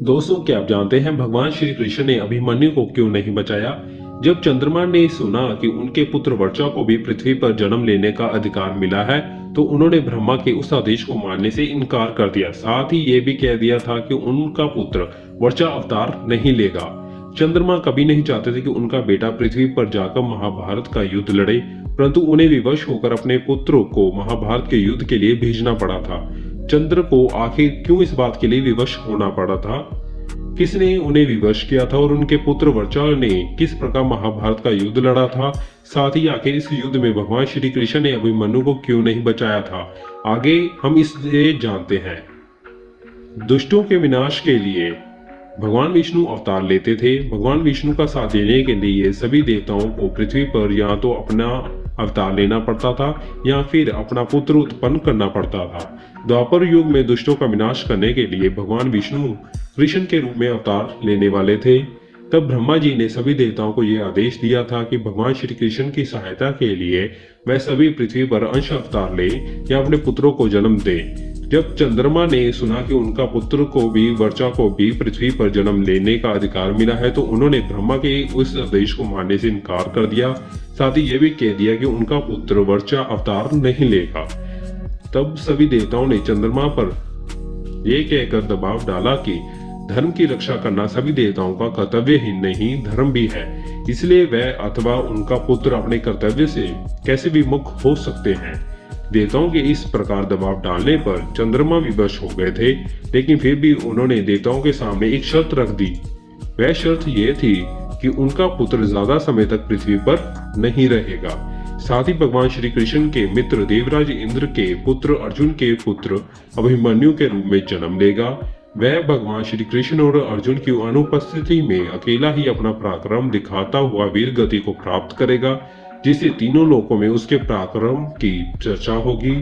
दोस्तों, क्या आप जानते हैं भगवान श्री कृष्ण ने अभिमन्यु को क्यों नहीं बचाया? जब चंद्रमा ने सुना कि उनके पुत्र वर्चा को भी पृथ्वी पर जन्म लेने का अधिकार मिला है, तो उन्होंने ब्रह्मा के उस आदेश को मानने से इनकार कर दिया। साथ ही ये भी कह दिया था कि उनका पुत्र वर्चा अवतार नहीं लेगा। चंद्रमा कभी नहीं चाहते थे कि उनका बेटा पृथ्वी पर जाकर महाभारत का युद्ध लड़े, परंतु उन्हें विवश होकर अपने पुत्रों को महाभारत के युद्ध के लिए भेजना पड़ा था। चंद्र को आखिर क्यों इस बात के लिए विवश होना पड़ा था? किसने उन्हें विवश किया था और उनके पुत्र वर्चा ने किस प्रकार महाभारत का युद्ध लड़ा था? साथ ही आखिर इस युद्ध में भगवान श्री कृष्ण ने अभिमन्यु को क्यों नहीं बचाया था? आगे हम इसे जानते हैं। दुष्टों के विनाश के लिए भगवान विष्णु अवतार लेते थे। भगवान विष्णु का साथ देने के लिए सभी देवताओं को पृथ्वी पर या तो अपना अवतार लेना पड़ता था या फिर अपना पुत्र उत्पन्न करना पड़ता था। द्वापर युग में दुष्टों का विनाश करने के लिए भगवान विष्णु कृष्ण के रूप में अवतार लेने वाले थे। तब ब्रह्मा जी ने सभी देवताओं को यह आदेश दिया था कि भगवान श्री कृष्ण की सहायता के लिए वह सभी पृथ्वी पर अंश अवतार ले या अपने पुत्रों को जन्म दे। जब चंद्रमा ने सुना कि उनका पुत्र को भी वर्चा को भी पृथ्वी पर जन्म लेने का अधिकार मिला है, तो उन्होंने ब्रह्मा के उस आदेश को मानने से इनकार कर दिया। साथ ही यह भी कह दिया कि उनका पुत्र वर्चा अवतार नहीं लेगा। तब सभी देवताओं ने चंद्रमा पर यह कहकर दबाव डाला कि धर्म की रक्षा करना सभी देवताओं का कर्तव्य ही नहीं, धर्म भी है। इसलिए वह अथवा उनका पुत्र अपने कर्तव्य से कैसे भी मुक्त हो सकते हैं। देवताओं के इस प्रकार दबाव डालने पर चंद्रमा विवश हो गए थे, लेकिन फिर भी उन्होंने देवताओं के सामने एक शर्त रख दी। वह शर्त यह थी कि उनका पुत्र ज्यादा समय तक पृथ्वी पर नहीं रहेगा। साथ ही भगवान श्री कृष्ण के मित्र देवराज इंद्र के पुत्र अर्जुन के पुत्र अभिमन्यु के रूप में जन्म लेगा। वह भगवान श्री कृष्ण और अर्जुन की अनुपस्थिति में अकेला ही अपना पराक्रम दिखाता हुआ वीर गति को प्राप्त करेगा, जिससे तीनों लोकों में उसके पराक्रम की चर्चा होगी।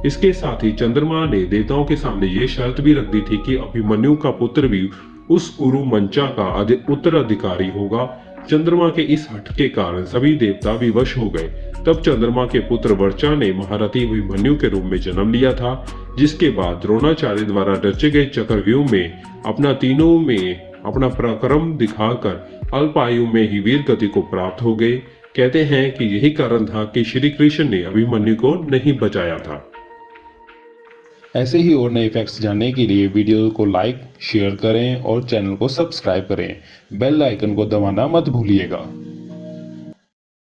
इसके साथ ही चंद्रमा ने देवताओं के सामने ये शर्त भी रख दी थी कि अभिमन्यु का पुत्र भी उस कुरु मंचा का उत्तराधिकारी होगा। चंद्रमा के इस हट के कारण सभी देवता विवश हो गए। तब चंद्रमा के पुत्र वर्चा ने महारथी अभिमन्यु के रूप में जन्म लिया था, जिसके बाद द्रोणाचार्य द्वारा रचे गए चक्रव्यूह में तीनों में अपना पराक्रम दिखाकर अल्प आयु में ही वीर गति को प्राप्त हो गए। कहते हैं कि यही कारण था कि श्री कृष्ण ने अभिमन्यु को नहीं बचाया था। ऐसे ही और नए फैक्ट्स जानने के लिए वीडियो को लाइक, शेयर करें और चैनल को सब्सक्राइब करें। बेल आइकन को दबाना मत भूलिएगा।